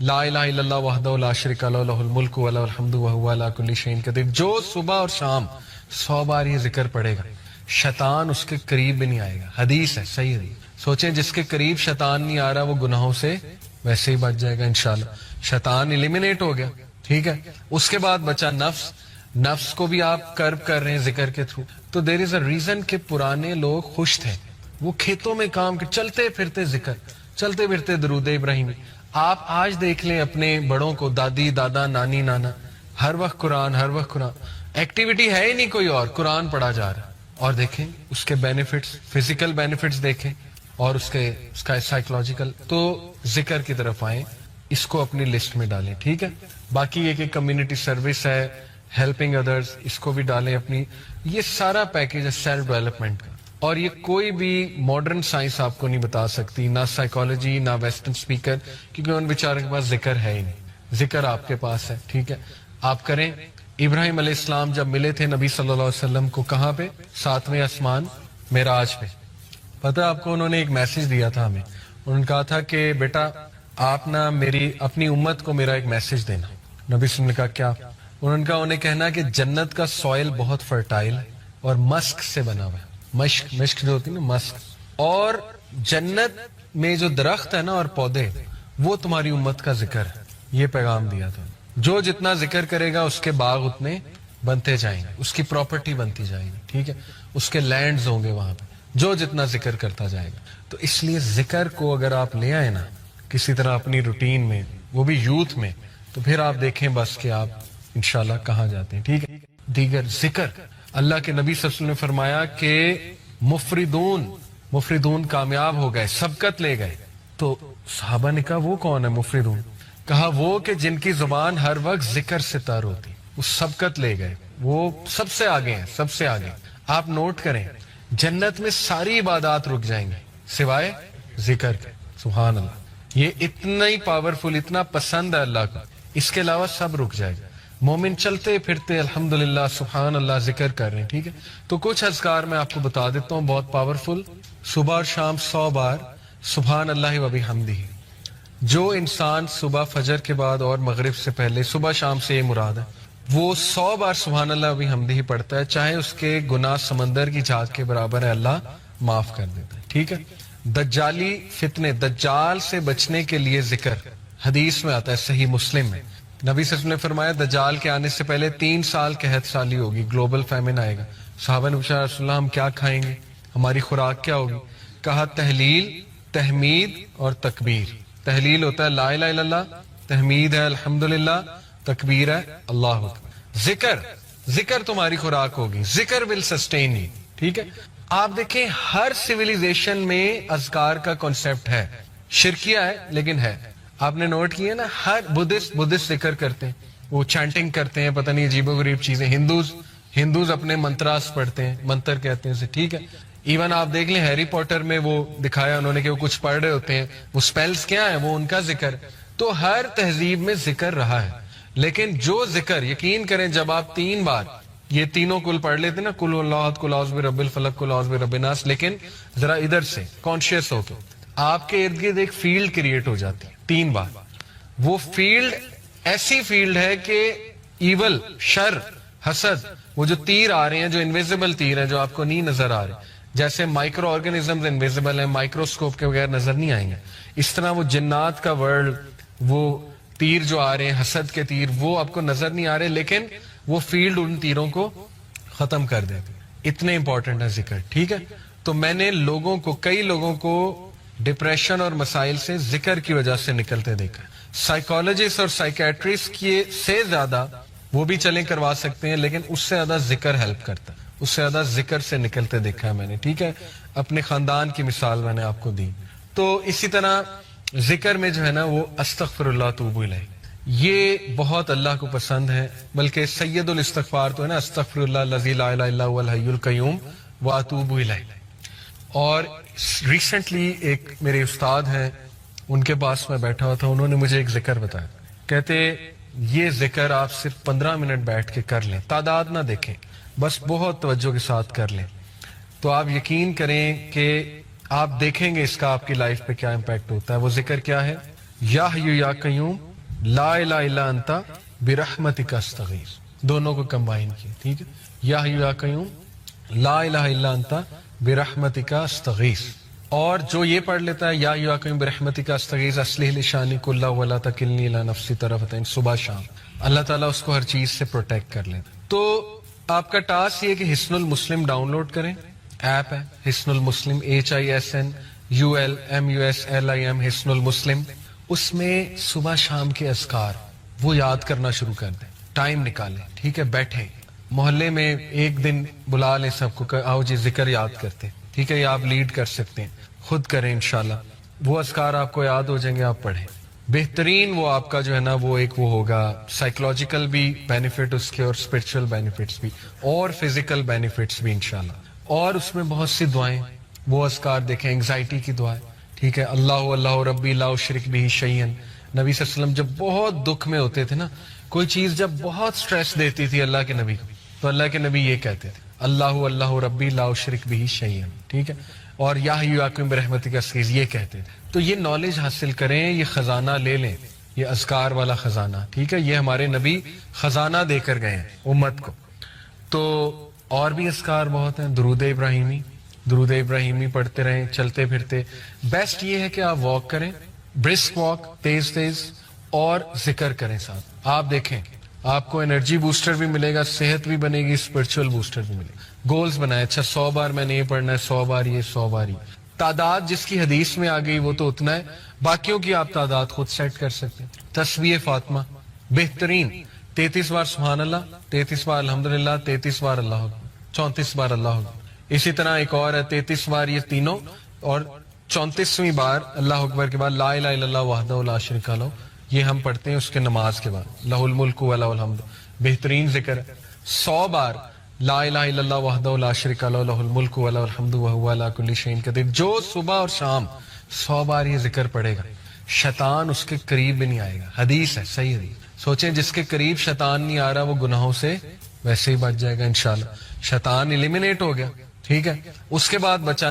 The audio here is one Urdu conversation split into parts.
لا الہ الا اللہ وحدہ لا شریک لہ لہ الملک و لہ الحمد وہو علی کل شیء قدیر، جو صبح اور شام 100 بار یہ ذکر پڑھے گا شیطان اس کے قریب بھی نہیں آئے گا۔ حدیث ہے، صحیح حدیث۔ سوچیں جس کے قریب شیطان نہیں آ رہا وہ گناہوں سے ویسے ہی بچ جائے گا انشاءاللہ، شیطان ایلیمینیٹ ہو گیا، ٹھیک ہے۔ اس کے بعد بچا نفس، نفس کو بھی آپ کرب کر رہے ہیں ذکر کے تھرو۔ تو دیر از اے ریزن کہ پرانے لوگ خوش تھے، وہ کھیتوں میں کام کر، چلتے پھرتے ذکر، چلتے پھرتے درود ابراہیمی۔ آپ آج دیکھ لیں اپنے بڑوں کو، دادی دادا نانی نانا، ہر وقت قرآن، ہر وقت قرآن، ایکٹیویٹی ہے ہی نہیں کوئی اور، قرآن پڑھا جا رہا ہے۔ اور دیکھیں اس کے بینیفٹس، فزیکل بینیفٹس دیکھیں اور اس کا سائیکولوجیکل۔ تو ذکر کی طرف آئیں، اس کو اپنی لسٹ میں ڈالیں، ٹھیک ہے۔ باقی یہ کہ کمیونٹی سروس ہے، ہیلپنگ ادرس، اس کو بھی ڈالیں اپنی۔ یہ سارا پیکیج ہے سیلف ڈیولپمنٹ کا، اور یہ کوئی بھی ماڈرن سائنس آپ کو نہیں بتا سکتی، نہ سائیکالوجی نہ ویسٹرن اسپیکر، کیونکہ ان بیچاروں کے پاس ذکر ہے ہی نہیں۔ ذکر آپ کے پاس ہے، ٹھیک ہے، آپ کریں۔ ابراہیم علیہ السلام جب ملے تھے نبی صلی اللہ علیہ وسلم کو، کہاں پہ؟ 7ویں آسمان معراج پہ۔ پتہ آپ کو انہوں نے ایک میسج دیا تھا ہمیں، انہوں نے کہا تھا کہ بیٹا آپ نا اپنی امت کو میرا ایک میسج دینا۔ نبی صلی اللہ علیہ وسلم نے کہا کیا؟ انہوں نے کہا انہیں کہنا کہ جنت کا سوئل بہت فرٹائل ہے اور مسک سے بنا ہوا ہے، مشک جو ہوتی ہے نا، مسک، اور جنت میں جو درخت ہے نا اور پودے، وہ تمہاری امت کا ذکر ہے۔ یہ پیغام دیا تھا، جو جتنا ذکر کرے گا اس کے باغ اتنے بنتے جائیں گے، اس کی پراپرٹی بنتی جائے گی، ٹھیک ہے، اس کے لینڈز ہوں گے وہاں پہ، جو جتنا ذکر کرتا جائے گا۔ تو اس لیے ذکر کو اگر آپ لے آئے نا کسی طرح اپنی روٹین میں، وہ بھی یوتھ میں، تو پھر آپ دیکھیں بس کہ آپ انشاءاللہ کہاں جاتے ہیں، ٹھیک ہے۔ دیگر ذکر، اللہ کے نبی صلی اللہ علیہ وسلم نے فرمایا کہ مفردون کامیاب ہو گئے، سبقت لے گئے۔ تو صحابہ نے کہا وہ کون ہے مفردون؟ کہا وہ کہ جن کی زبان ہر وقت ذکر سے تر ہوتی، وہ سبقت لے گئے، وہ سب سے آگے ہیں، سب سے آگے۔ آپ نوٹ کریں جنت میں ساری عبادات رک جائیں گے سوائے ذکر کے، سبحان اللہ۔ یہ اتنا ہی پاورفل، اتنا پسند ہے اللہ کو، اس کے علاوہ سب رک جائے گا۔ مومن چلتے پھرتے الحمدللہ سبحان اللہ ذکر کر رہے ہیں، ٹھیک ہے۔ تو کچھ اذکار میں آپ کو بتا دیتا ہوں بہت پاورفل۔ صبح اور شام 100 بار سبحان اللہ و بحمدہ۔ جو انسان صبح فجر کے بعد اور مغرب سے پہلے، صبح شام سے یہ مراد ہے، وہ 100 بار سبحان اللہ و بحمدہ ہی پڑھتا ہے، چاہے اس کے گناہ سمندر کی جھاگ کے برابر ہے، اللہ معاف کر دیتا ہے، ٹھیک ہے۔ دجالی فتنے، دجال سے بچنے کے لیے ذکر، حدیث میں آتا ہے صحیح مسلم میں، نبی صلی اللہ علیہ وسلم نے فرمایا دجال کے آنے سے پہلے 3 سال قحط سالی ہوگی، گلوبل فیمن آئے گا۔ صحابہ نے پوچھا رسول اللہ ہم کیا کھائیں گے، ہماری خوراک کیا ہوگی؟ کہا تحلیل، تحمید اور تکبیر۔ تحلیل ہوتا ہے لا الہ الا اللہ، تحمید ہے الحمدللہ، تکبیر ہے اللہ اکبر۔ ذکر تمہاری خوراک ہوگی، ذکر ول سسٹین یو، ٹھیک ہے۔ آپ دیکھیں ہر سیویلائزیشن میں اذکار کا کنسپٹ ہے، شرکیہ ہے لیکن ہے۔ آپ نے نوٹ کیا نا، ہر بدھسٹ ذکر کرتے ہیں، وہ چانٹنگ کرتے ہیں، پتہ نہیں عجیب و غریب چیزیں۔ ہندوز اپنے منتراس پڑھتے ہیں، منتر کہتے ہیں اسے، ٹھیک ہے۔ ایون آپ دیکھ لیں ہیری پوٹر میں وہ دکھایا انہوں نے کہ وہ کچھ پڑھ رہے ہوتے ہیں، وہ سپیلز کیا ہیں، وہ ان کا ذکر۔ تو ہر تہذیب میں ذکر رہا ہے، لیکن جو ذکر، یقین کریں جب آپ 3 بار یہ تینوں کل پڑھ لیتے نا، کل اللہ احد، کل اعوذ برب الفلق، کل اعوذ برب الناس، لیکن ذرا ادھر سے کانشیس ہو کے آپ کے ارد گرد ایک فیلڈ کریٹ ہو جاتی ہے 3 بار۔ وہ فیلڈ ایسی فیلڈ ہے کہ ایول، شر، حسد، وہ جو تیر آ رہے ہیں، جو انویزیبل تیر ہیں، جو آپ کو نہیں نظر آ رہے، جیسے مائکرو آرگنزمز انویزیبل ہیں، مائکروسکوپ کے بغیر نظر نہیں آئیں گے، اس طرح وہ جنات کا ورلڈ، وہ تیر جو آ رہے ہیں، حسد کے تیر، وہ آپ کو نظر نہیں آ رہے، لیکن وہ فیلڈ ان تیروں کو ختم کر دیتے۔ اتنے امپورٹنٹ ہے ذکر، ٹھیک ہے۔ تو میں نے کئی لوگوں کو ڈپریشن اور مسائل سے ذکر کی وجہ سے نکلتے دیکھا۔ سائیکالوجسٹ اور سائیکیٹرسٹ سے زیادہ وہ بھی چلیں کروا سکتے ہیں، لیکن اس سے زیادہ ذکر ہیلپ کرتا ہے، اس سے زیادہ ذکر سے نکلتے دیکھا ہے میں نے، ٹھیک ہے۔ اپنے خاندان کی مثال میں نے آپ کو دی۔ تو اسی طرح ذکر میں جو ہے نا وہ استغفر اللہ توب الیہ، یہ بہت اللہ کو پسند ہے، بلکہ سید الاستغفار تو ہے نا، استغفر اللہ الذی لا الہ الا هو الحی القیوم واتوب الیہ۔ اور ریسنٹلی ایک میرے استاد ہیں، ان کے پاس میں بیٹھا ہوا تھا، انہوں نے مجھے ایک ذکر بتایا، کہتے یہ ذکر آپ صرف 15 منٹ بیٹھ کے کر لیں، تعداد نہ دیکھیں، بس بہت توجہ کے ساتھ کر لیں، تو آپ یقین کریں کہ آپ دیکھیں گے اس کا آپ کی لائف پہ کیا امپیکٹ ہوتا ہے۔ وہ ذکر کیا ہے؟ یا حیو یا قیوم لا الہ الا انت برحمتک استغیث، دونوں کو کمبائن کیا، ٹھیک ہے، یا حی یا قیوم لا الہ الا انت برحمتک استغیث۔ اور جو یہ پڑھ لیتا ہے یا حی یا قیوم برحمتک استغیث اصلح لی شانی کلہ ولا تکلنی الی نفسی طرفۃ عین، صبح شام اللہ تعالیٰ اس کو ہر چیز سے پروٹیکٹ کر لیتا۔ تو آپ کا ٹاسک یہ کہ حصن المسلم ڈاؤن لوڈ کریں، ایپ ہے حصن المسلم، HISNULMUSLIM حصن المسلم، اس میں صبح شام کے اذکار وہ یاد کرنا شروع کر دیں، ٹائم نکالیں، ٹھیک ہے، بیٹھیں، محلے میں ایک دن بلا لیں سب کو کہ آؤ جی ذکر یاد کرتے ہیں، ٹھیک ہے، یہ آپ لیڈ کر سکتے ہیں، خود کریں انشاءاللہ، وہ اذکار آپ کو یاد ہو جائیں گے، آپ پڑھیں، بہترین وہ آپ کا جو ہے نا وہ ایک وہ ہوگا، سائیکولوجیکل بھی بینیفٹ اس کے اور اسپرچل بینیفٹس بھی اور فزیکل بینیفٹس بھی انشاءاللہ۔ اور اس میں بہت سی دعائیں، وہ اذکار دیکھیں، انگزائٹی کی دعائیں، ٹھیک ہے، اللہ ربی لا اشرک بہ شیئا، نبی صلی اللہ علیہ وسلم جب بہت دکھ میں ہوتے تھے نا، کوئی چیز جب بہت سٹریس دیتی تھی اللہ کے نبی کو، تو اللہ کے نبی یہ کہتے تھے اللہ ربی لا اشرک بہ شیئا، ٹھیک ہے، اور یا حی یا قیوم برحمتک استغیث یہ کہتے تھے۔ تو یہ نالج حاصل کریں، یہ خزانہ لے لیں، یہ اذکار والا خزانہ، ٹھیک ہے، یہ ہمارے نبی خزانہ دے کر گئے ہیں امت کو۔ تو اور بھی اذکار بہت ہیں، درود ابراہیمی پڑھتے رہیں چلتے پھرتے۔ بیسٹ یہ ہے کہ آپ واک کریں، برسک واک، تیز اور ذکر کریں ساتھ، آپ دیکھیں آپ کو انرجی بوسٹر بھی ملے گا، صحت بھی بنے گی، اسپرچل بوسٹر بھی ملے گا۔ گولز بنائے، اچھا 100 بار میں نے یہ پڑھنا ہے، 100 بار یہ، 100 بار یہ، تعداد جس کی حدیث میں آ گئی وہ تو اتنا ہے، باقیوں کی آپ تعداد خود سیٹ کر سکتے ہیں۔ تسبیح فاطمہ بہترین، 33 بار سبحان اللہ، 33 بار الحمدللہ، 33 بار اللہ اکبر، 34 بار اللہ اکبر۔ اسی طرح ایک اور ہے 33 بار یہ تینوں، اور 34ویں بار اللہ اکبر کے بعد لا الہ الا اللہ وحدہ لا شریک لہ، یہ ہم پڑھتے ہیں اس کے نماز کے بعد، لہ الملک و لہ الحمد، بہترین ذکر ہے۔ 100 بار لا الہ الا اللہ وحدہ لا شریک لہ لہ الملک و لہ الحمد وہو علی کل شیء قدیر، جو صبح اور شام 100 بار یہ ذکر پڑھے گا، شیطان اس کے قریب بھی نہیں آئے گا، حدیث ہے، صحیح حدیث۔ سوچیں جس کے قریب شیطان نہیں آ رہا وہ گناہوں سے ویسے ہی بچ جائے گا انشاءاللہ، شیطان ایلیمینیٹ ہو گیا، ٹھیک ہے۔ اس کے بعد بچا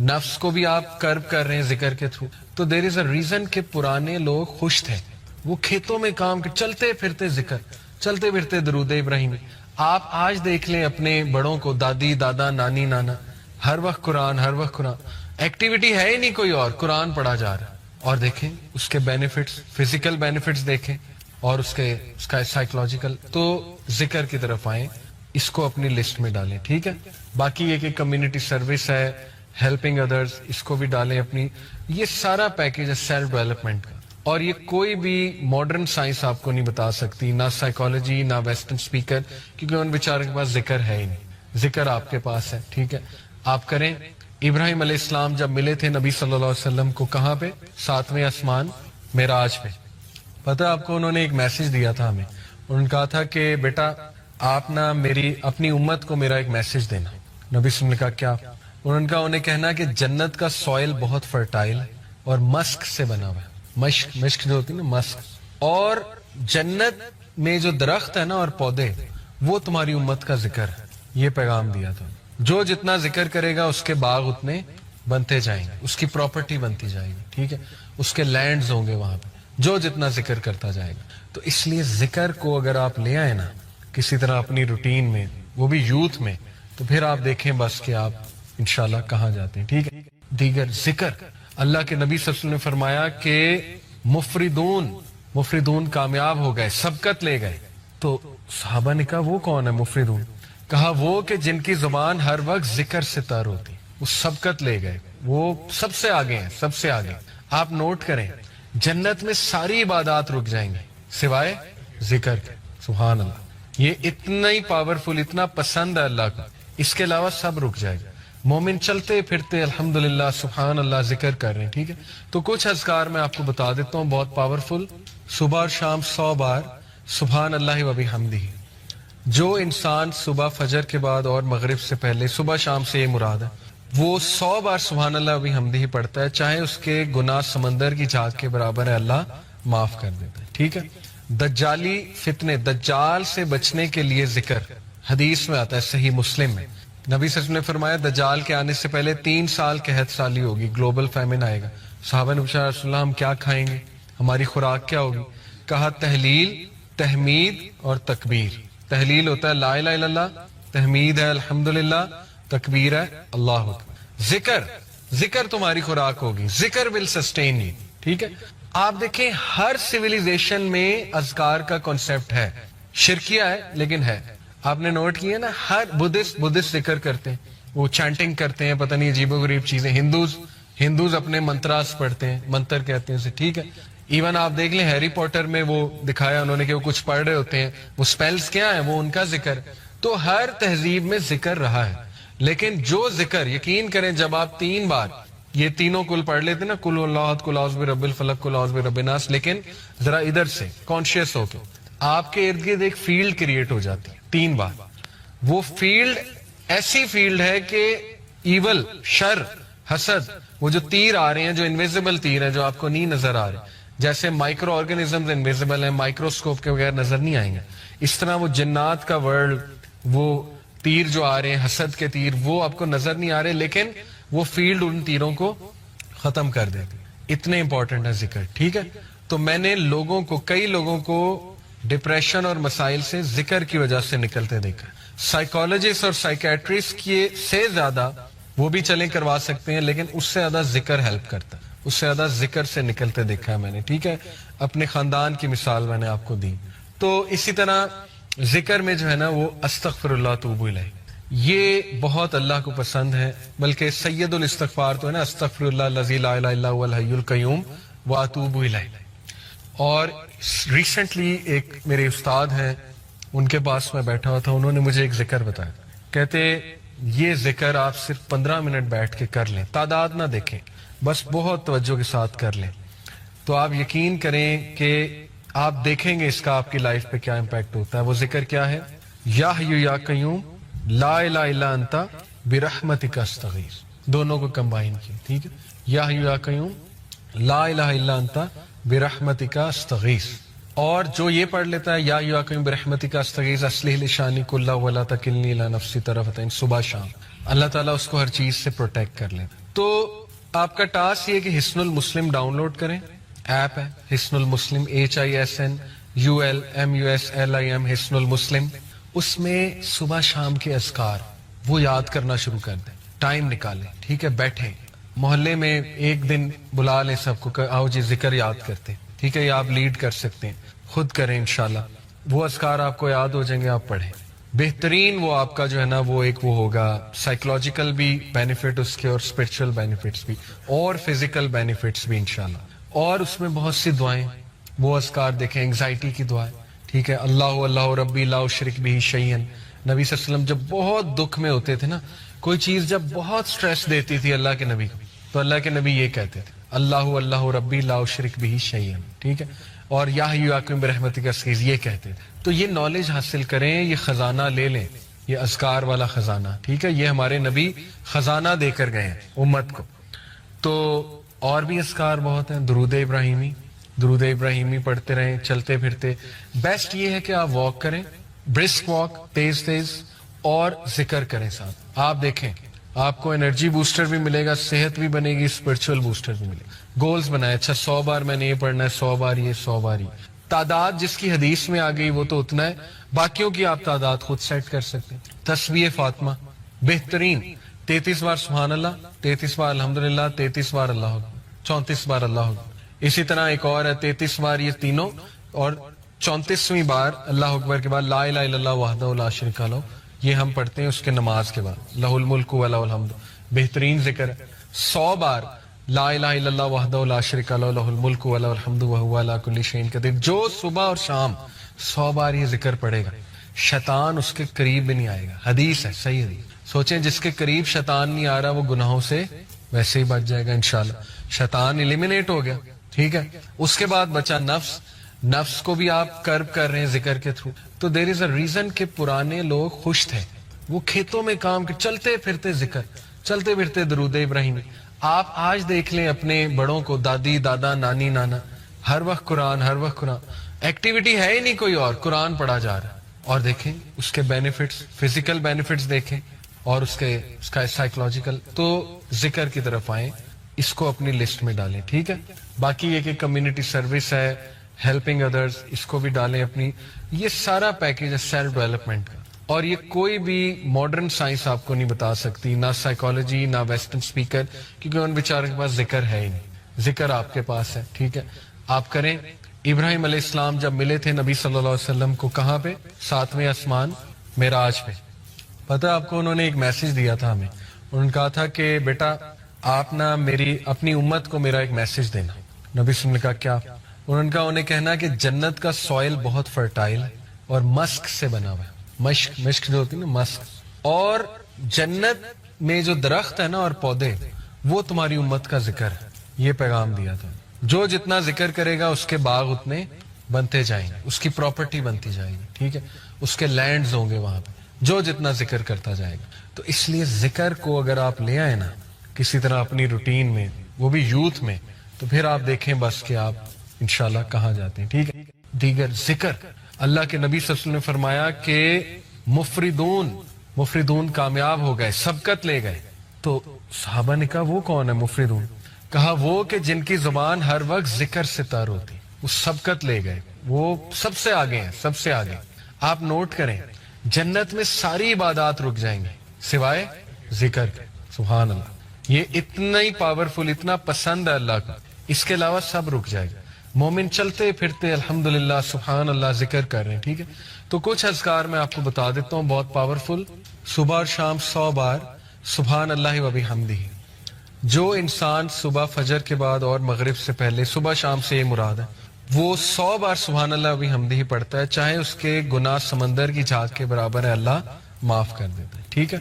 نفس کو بھی آپ کرب کر رہے ہیں ذکر کے تھرو۔ تو دیر از اے ریزن کہ پرانے لوگ خوش تھے، وہ کھیتوں میں کام کر، چلتے پھرتے ذکر، چلتے پھرتے درود ابراہیمی۔ آپ آج دیکھ لیں اپنے بڑوں کو، دادی دادا نانی نانا، ہر وقت قرآن، ایکٹیویٹی ہے ہی نہیں کوئی اور، قرآن پڑھا جا رہا ہے۔ اور دیکھیں اس کے بینیفٹس، فزیکل بینیفٹس دیکھیں اور اس کا سائیکولوجیکل۔ تو ذکر کی طرف آئیں، اس کو اپنی لسٹ میں ڈالیں، ٹھیک ہے۔ باقی یہ کہ کمیونٹی سروس ہے، ہیلپنگ ادرز، اس کو بھی ڈالیں اپنی، یہ سارا پیکیج ہے سیلف ڈیولپمنٹ کا۔ اور یہ کوئی بھی ماڈرن سائنس آپ کو نہیں بتا سکتی، نہ سائیکالوجی، نہ ویسٹرن اسپیکر، کیونکہ ان بیچاروں کے پاس ذکر ہے ہی نہیں، ذکر آپ کے پاس ہے، ٹھیک ہے، آپ کریں۔ ابراہیم علیہ السلام جب ملے تھے نبی صلی اللہ علیہ وسلم کو، کہاں پہ؟ 7ویں آسمان، معراج پہ۔ پتہ آپ کو انہوں نے ایک میسج دیا تھا ہمیں، انہوں نے کہا تھا کہ بیٹا آپ نا میری اپنی امت کو میرا ایک میسج دینا۔ نبی صلی اللہ علیہ وسلم نے کہا کیا؟ انہوں نے کہا انہیں کہنا کہ جنت کا سوئل بہت فرٹائل ہے اور مسک سے بنا ہوا ہے، مشک جو ہوتی ہے نا، مسک، اور جنت میں جو درخت ہے نا اور پودے، وہ تمہاری امت کا ذکر ہے، یہ پیغام دیا تھا۔ جو جتنا ذکر کرے گا اس کے باغ اتنے بنتے جائیں گے، اس کی پراپرٹی بنتی جائے گی، ٹھیک ہے، اس کے لینڈز ہوں گے وہاں پہ، جو جتنا ذکر کرتا جائے گا۔ تو اس لیے ذکر کو اگر آپ لے آئے نا کسی طرح اپنی روٹین میں، وہ بھی یوتھ میں، تو پھر آپ دیکھیں بس کہ آپ انشاءاللہ کہاں جاتے ہیں، ٹھیک ہے۔ دیگر ذکر، اللہ کے نبی صلی اللہ علیہ وسلم نے فرمایا کہ مفردون کامیاب ہو گئے، سبقت لے گئے۔ تو صحابہ نے کہا وہ کون ہے مفردون؟ کہا وہ کہ جن کی زبان ہر وقت ذکر سے تر ہوتی، وہ سبقت لے گئے، وہ سب سے آگے ہیں، سب سے آگے۔ آپ نوٹ کریں جنت میں ساری عبادات رک جائیں گے سوائے ذکر کے، سبحان اللہ، یہ اتنا ہی پاورفل، اتنا پسند ہے اللہ کا، اس کے علاوہ سب رک جائے گا۔ مومن چلتے پھرتے الحمدللہ سبحان اللہ ذکر کر رہے ہیں، ٹھیک ہے۔ تو کچھ اذکار میں آپ کو بتا دیتا ہوں بہت پاورفل۔ صبح اور شام 100 بار سبحان اللہ و بحمدہ۔ جو انسان صبح فجر کے بعد اور مغرب سے پہلے، صبح شام سے یہ مراد ہے، وہ 100 بار سبحان اللہ و بحمدہ ہی پڑھتا ہے، چاہے اس کے گناہ سمندر کی جھاگ کے برابر ہے، اللہ معاف کر دیتا ہے، ٹھیک ہے۔ دجالی فتنے، دجال سے بچنے کے لیے ذکر، حدیث میں آتا ہے صحیح مسلم میں، نبی صلی اللہ علیہ وسلم نے فرمایا دجال کے آنے سے پہلے 3 سال قحط سالی ہوگی، گلوبل فیمن آئے گا۔ صحابہ نے پوچھا رسول اللہ ہم کیا کھائیں گے، ہماری خوراک کیا ہوگی؟ کہا تحلیل، تحمید اور تکبیر. تحلیل ہوتا ہے لا الہ الا اللہ، تحمید ہے الحمدللہ، تکبیر ہے اللہ اکبر. ذکر تمہاری خوراک ہوگی. ذکر ول سسٹین یو. ٹھیک ہے. آپ دیکھیں ہر سویلائزیشن میں اذکار کا کانسیپٹ ہے. شرکیہ ہے لیکن ہے. آپ نے نوٹ کیا نا ہر بدھسٹ ذکر کرتے ہیں، وہ چانٹنگ کرتے ہیں، پتہ نہیں عجیب و غریب چیزیں. ہندوز اپنے منتراس پڑھتے ہیں، منتر کہتے ہیں اسے. ٹھیک ہے. ایون آپ دیکھ لیں ہیری پوٹر میں وہ دکھایا انہوں نے کہ وہ کچھ پڑھ رہے ہوتے ہیں، وہ سپیلز کیا ہیں، وہ ان کا ذکر. تو ہر تہذیب میں ذکر رہا ہے. لیکن جو ذکر یقین کریں جب آپ 3 بار یہ تینوں کل پڑھ لیتے نا، کل اللہ احد، کل اعوذ برب الفلق، کل اعوذ برب الناس، لیکن ذرا ادھر سے کانشیس ہو کے آپ کے ارد گرد ایک فیلڈ کریٹ ہو جاتی ہے 3 بار. وہ فیلڈ ایسی فیلڈ ہے کہ ایول، شر، حسد، وہ جو تیر آ رہے ہیں، جو انویزیبل تیر ہیں جو آپ کو نہیں نظر آ رہے، جیسے مائکرو آرگنزمز انویزیبل ہیں، مائکروسکوپ کے بغیر نظر نہیں آئیں گے، اس طرح وہ جنات کا ورلڈ، وہ تیر جو آ رہے ہیں حسد کے تیر، وہ آپ کو نظر نہیں آ رہے، لیکن وہ فیلڈ ان تیروں کو ختم کر دیتی. اتنے امپورٹنٹ ہے ذکر. ٹھیک ہے. تو میں نے کئی لوگوں کو ڈپریشن اور مسائل سے ذکر کی وجہ سے نکلتے دیکھا. سائیکالوجسٹ اور سائیکیٹرسٹ سے زیادہ وہ بھی چلیں کروا سکتے ہیں، لیکن اس سے زیادہ ذکر ہیلپ کرتا ہے. اس سے زیادہ ذکر سے نکلتے دیکھا ہے میں نے. ٹھیک ہے. اپنے خاندان کی مثال میں نے آپ کو دی. تو اسی طرح ذکر میں جو ہے نا وہ استغفر اللہ توب الیہ، یہ بہت اللہ کو پسند ہے. بلکہ سید الاستغفار تو ہے نا استغفر اللہ الذی لا الہ الا هو الحی القیوم واتوب الیہ. اور ریسنٹلی ایک میرے استاد ہیں، ان کے پاس میں بیٹھا ہوا تھا، انہوں نے مجھے ایک ذکر بتایا. کہتے یہ ذکر آپ صرف 15 منٹ بیٹھ کے کر لیں، تعداد نہ دیکھیں، بس بہت توجہ کے ساتھ کر لیں، تو آپ یقین کریں کہ آپ دیکھیں گے اس کا آپ کی لائف پہ کیا امپیکٹ ہوتا ہے. وہ ذکر کیا ہے؟ یا حی یا قیوم لا الہ الا انت برحمتک استغیث. دونوں کو کمبائن کیا. ٹھیک ہے. یا حی یا قیوم لا الہ الا انت برحمتک استغیث. اور جو یہ پڑھ لیتا ہے یا حی یا قیوم برحمتک استغیث اصلح لی شانی کلہ ولا تکلنی الی نفسی طرفۃ عین، صبح شام اللہ تعالیٰ اس کو ہر چیز سے پروٹیکٹ کر لے. تو آپ کا ٹاسک یہ کہ حصن المسلم ڈاؤن لوڈ کریں. ایپ ہے حصن المسلم، HISNULMUSLIM، حصن المسلم. اس میں صبح شام کے اذکار وہ یاد کرنا شروع کر دیں. ٹائم نکالیں. ٹھیک ہے. بیٹھیں محلے میں ایک دن بلا لیں سب کو کہ آؤ جی ذکر یاد کرتے. ٹھیک ہے. یہ آپ لیڈ کر سکتے ہیں، خود کریں انشاءاللہ. وہ اذکار آپ کو یاد ہو جائیں گے، آپ پڑھیں. بہترین وہ آپ کا جو ہے نا وہ ایک وہ ہوگا سائیکولوجیکل بھی بینیفٹ اس کے، اور اسپرچل بینیفٹس بھی، اور فزیکل بینیفٹس بھی انشاءاللہ. اور اس میں بہت سی دعائیں، وہ اذکار دیکھیں. انگزائٹی کی دعائیں. ٹھیک ہے. اللہ ربی لا اشرک بہ شیئا. نبی صلی اللہ علیہ وسلم جب بہت دکھ میں ہوتے تھے نا، کوئی چیز جب بہت سٹریس دیتی تھی اللہ کے نبی کو، تو اللہ کے نبی یہ کہتے تھے اللہ ربی لا اشرک بہ شیئا. ٹھیک ہے. اور یا حی یا قیوم برحمتک استغیث یہ کہتے تھے. تو یہ نالج حاصل کریں، یہ خزانہ لے لیں، یہ اذکار والا خزانہ. ٹھیک ہے. یہ ہمارے نبی خزانہ دے کر گئے ہیں امت کو. تو اور بھی اذکار بہت ہیں. درود ابراہیمی پڑھتے رہیں چلتے پھرتے. بیسٹ یہ ہے کہ آپ واک کریں، برسک واک، تیز اور ذکر کریں ساتھ. آپ دیکھیں آپ کو انرجی بوسٹر بھی ملے گا، صحت بھی بنے گی، اسپرچل بوسٹر بھی ملے گا. گولز بنائے. اچھا 100 بار میں نے یہ پڑھنا ہے، 100 بار یہ، 100 بار یہ. تعداد جس کی حدیث میں آ گئی وہ تو اتنا ہے، باقیوں کی آپ تعداد خود سیٹ کر سکتے ہیں. تسبیح فاطمہ بہترین 33 بار سبحان اللہ، 33 بار الحمدللہ، 33 بار اللہ اکبر، 34 بار اللہ اکبر. اسی طرح ایک اور ہے 33 بار یہ تینوں، اور 34ویں بار اللہ اکبر کے بعد لا الہ الا اللہ وحدہ لا شریک لہ. یہ ہم پڑھتے ہیں اس کے نماز کے بعد. لہ الملک و لہ الحمد بہترین ذکر ہے. 100 بار لا الہ الا اللہ وحدہ لا شریک لہ لہ الملک و لہ الحمد وہو علی کل شیء قدیر. جو صبح اور شام 100 بار یہ ذکر پڑھے گا، شیطان اس کے قریب بھی نہیں آئے گا. حدیث ہے، صحیح حدیث. سوچیں جس کے قریب شیطان نہیں آ رہا وہ گناہوں سے ویسے ہی بچ جائے گا انشاءاللہ. شیطان ایلیمینیٹ ہو گیا. ٹھیک ہے. اس کے بعد بچا نفس کو بھی آپ کرب کر رہے ہیں ذکر کے تھرو. تو دیر از اے ریزن کہ پرانے لوگ خوش تھے، وہ کھیتوں میں کام کے چلتے پھرتے ذکر، چلتے پھرتے درود ابراہیمی. آپ آج دیکھ لیں اپنے بڑوں کو، دادی دادا نانی نانا، ہر وقت قرآن، ہر وقت قرآن. ایکٹیویٹی ہے ہی نہیں کوئی اور، قرآن پڑھا جا رہا ہے. اور دیکھیں اس کے بینیفٹس، فزیکل بینیفٹس دیکھیں، اور اس کا سائیکولوجیکل. تو ذکر کی طرف آئیں، اس کو اپنی لسٹ میں ڈالیں. ٹھیک ہے. باقی یہ کہ کمیونٹی سروس ہے، ہیلپنگ ادرس، اس کو بھی ڈالیں اپنی. یہ سارا پیکج ہے سیلف ڈیولپمنٹ کا، اور یہ کوئی بھی ماڈرن سائنس آپ کو نہیں بتا سکتی، نہ سائیکالوجی نہ ویسٹرن اسپیکر، کیونکہ ان بیچاروں کے پاس ذکر ہے ہی نہیں. ذکر آپ کے پاس ہے، ٹھیک ہے، آپ کریں. ابراہیم علیہ السلام جب ملے تھے نبی صلی اللہ علیہ وسلم کو، کہاں پہ؟ 7ویں آسمان معراج پہ. پتہ ہے آپ کو انہوں نے ایک میسج دیا تھا ہمیں. انہوں نے کہا تھا کہ بیٹا آپ نا میری اپنی امت کو میرا ایک میسج دینا. نبی صلی اللہ علیہ وسلم نے کہا کیا؟ انہوں نے کہا انہیں کہنا کہ جنت کا سوائل بہت فرٹائل ہے اور مسک سے بنا ہوا ہے. مشک جو ہوتی ہے نا، مسک. اور جنت میں جو درخت ہے نا اور پودے، وہ تمہاری امت کا ذکر ہے. یہ پیغام دیا تھا. جو جتنا ذکر کرے گا اس کے باغ اتنے بنتے جائیں گے، اس کی پراپرٹی بنتی جائے گی، ٹھیک ہے، اس کے لینڈز ہوں گے وہاں پہ، جو جتنا ذکر کرتا جائے گا. تو اس لیے ذکر کو اگر آپ لے آئے نا کسی طرح اپنی روٹین میں، وہ بھی یوتھ میں، تو پھر آپ دیکھیں بس کہ آپ انشاءاللہ کہاں جاتے ہیں. ٹھیک ہے. دیگر ذکر، اللہ کے نبی صلی اللہ علیہ وسلم نے فرمایا کہ مفردون کامیاب ہو گئے، سبقت لے گئے. تو صحابہ نے کہا وہ کون ہے مفردون؟ کہا وہ کہ جن کی زبان ہر وقت ذکر سے تر ہوتی، وہ سبقت لے گئے، وہ سب سے آگے ہیں، سب سے آگے. آپ نوٹ کریں جنت میں ساری عبادات رک جائیں گے سوائے ذکر کے. سبحان اللہ. یہ اتنا ہی پاورفل، اتنا پسند ہے اللہ کا، اس کے علاوہ سب رک جائے گا. مومن چلتے پھرتے الحمدللہ سبحان اللہ ذکر کر رہے ہیں. ٹھیک ہے. تو کچھ اذکار میں آپ کو بتا دیتا ہوں بہت پاورفل. صبح اور شام 100 بار سبحان اللہ و بحمدہ. جو انسان صبح فجر کے بعد اور مغرب سے پہلے، صبح شام سے یہ مراد ہے، وہ 100 بار سبحان اللہ و بحمدہ پڑھتا ہے، چاہے اس کے گناہ سمندر کی جھاگ کے برابر ہے، اللہ معاف کر دیتا ہے. ٹھیک ہے.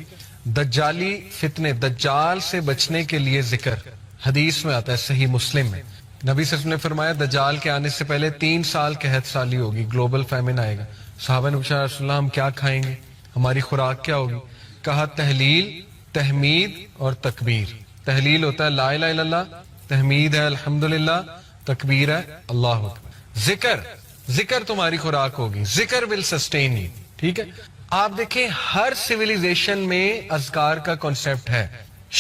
دجالی فتنے، دجال سے بچنے کے لیے ذکر حدیث میں آتا ہے صحیح مسلم میں. نبی صلی اللہ علیہ وسلم نے فرمایا دجال کے آنے سے پہلے 3 سال قحط سالی ہوگی، گلوبل فیمن آئے گا. صحابہ نے پوچھا رسول اللہ ہم کیا کھائیں گے، ہماری خوراک کیا ہوگی؟ کہا تحلیل، تحمید اور تکبیر. تحلیل ہوتا ہے لا الہ الا اللہ، تحمید ہے الحمدللہ، تکبیر ہے اللہ اکبر. ذکر تمہاری خوراک ہوگی. ذکر ول سسٹین یو. ٹھیک ہے. آپ دیکھیں ہر سویلائزیشن میں اذکار کا کانسیپٹ ہے،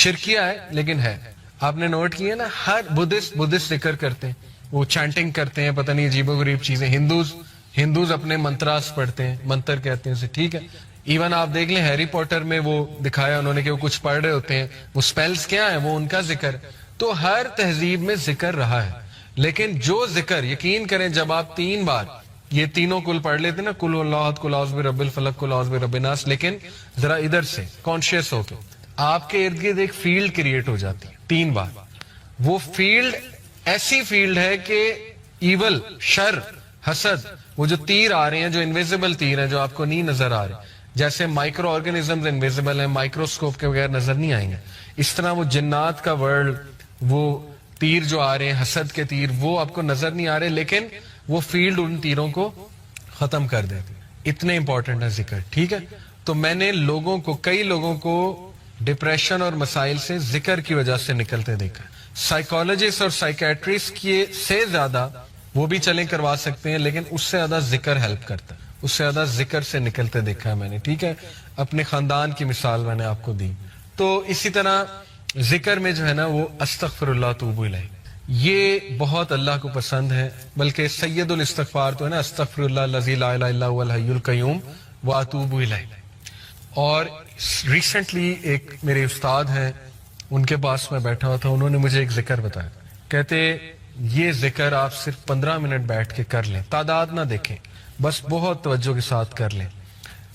شرکیہ ہے لیکن ہے. آپ نے نوٹ کیا نا، ہر بدھسٹ ذکر کرتے ہیں، وہ چانٹنگ کرتے ہیں، پتہ نہیں عجیب و غریب چیزیں. ہندوز اپنے منتراس پڑھتے ہیں، منتر کہتے ہیں اسے. ٹھیک ہے. ایون آپ دیکھ لیں ہیری پوٹر میں وہ دکھایا انہوں نے کہ وہ کچھ پڑھ رہے ہوتے ہیں، وہ سپیلز کیا ہیں، وہ ان کا ذکر. تو ہر تہذیب میں ذکر رہا ہے. لیکن جو ذکر، یقین کریں جب آپ 3 بار یہ تینوں کل پڑھ لیتے نا، کل اللہ احد، کل اعوذ برب الفلق، کل اعوذ برب الناس، لیکن ذرا ادھر سے کانشیس ہو کے آپ کے ارد گرد ایک فیلڈ کریٹ ہو جاتی ہے 3 بار. وہ فیلڈ ایسی فیلڈ ہے کہ ایول، شر، حسد، وہ جو تیر آ رہے ہیں، جو انویزیبل تیر ہیں، جو آپ کو نہیں نظر آ رہے، جیسے مائکرو آرگنزمز انویزیبل ہیں، مائکروسکوپ کے بغیر نظر نہیں آئیں گے، اس طرح وہ جنات کا ورلڈ، وہ تیر جو آ رہے ہیں، حسد کے تیر، وہ آپ کو نظر نہیں آ رہے، لیکن وہ فیلڈ ان تیروں کو ختم کر دیتے. اتنے امپورٹنٹ ہے ذکر. ٹھیک ہے. تو میں نے کئی لوگوں کو ڈپریشن اور مسائل سے ذکر کی وجہ سے نکلتے دیکھا. سائیکالوجسٹ اور سائیکیٹرسٹ سے زیادہ وہ بھی چلیں کروا سکتے ہیں، لیکن اس سے زیادہ ذکر ہیلپ کرتا ہے، اس سے زیادہ ذکر سے نکلتے دیکھا ہے میں نے. ٹھیک ہے. اپنے خاندان کی مثال میں نے آپ کو دی. تو اسی طرح ذکر میں جو ہے نا وہ استغفر اللہ توب الیہ، یہ بہت اللہ کو پسند ہے. بلکہ سید الاستغفار تو ہے نا، استغفر اللہ الذی لا الہ الا هو الحی القیوم واتوب الیہ. اور ریسنٹلی ایک میرے استاد ہیں، ان کے پاس میں بیٹھا ہوا تھا، انہوں نے مجھے ایک ذکر بتایا. کہتے یہ ذکر آپ صرف 15 منٹ بیٹھ کے کر لیں، تعداد نہ دیکھیں، بس بہت توجہ کے ساتھ کر لیں،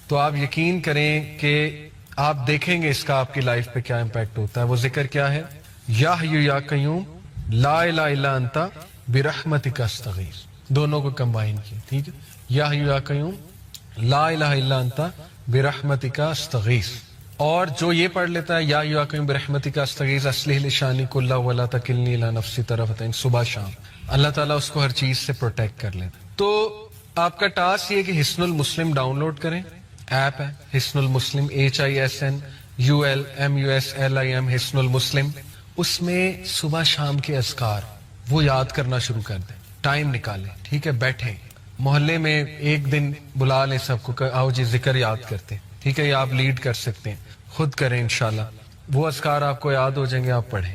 تو آپ یقین کریں کہ آپ دیکھیں گے اس کا آپ کی لائف پہ کیا امپیکٹ ہوتا ہے. وہ ذکر کیا ہے؟ یا حی یا قیوم لا الہ الا انت برحمتک استغیث. دونوں کو کمبائن کیا. ٹھیک ہے. یا حی یا قیوم لا الہ الا انت برحمتک استغیث. اور جو یہ پڑھ لیتا ہے یا حی یا قیوم برحمتک استغیث اصلح لی شانی کلہ ولا تکلنی الی نفسی طرفۃ، صبح شام اللہ تعالیٰ اس کو ہر چیز سے پروٹیکٹ کر لیتا. تو آپ کا ٹاسک یہ کہ حصن المسلم ڈاؤن لوڈ کریں. ایپ ہے حصن المسلم، HISNULMUSLIM، حصن المسلم. اس میں صبح شام کے اذکار وہ یاد کرنا شروع کر دیں. ٹائم نکالیں. ٹھیک ہے. بیٹھیں، محلے میں ایک دن بلا لیں سب کو، آؤ جی ذکر یاد کرتے ہیں. ٹھیک ہے. یہ آپ لیڈ کر سکتے ہیں، خود کریں انشاءاللہ. وہ اذکار آپ کو یاد ہو جائیں گے، آپ پڑھیں.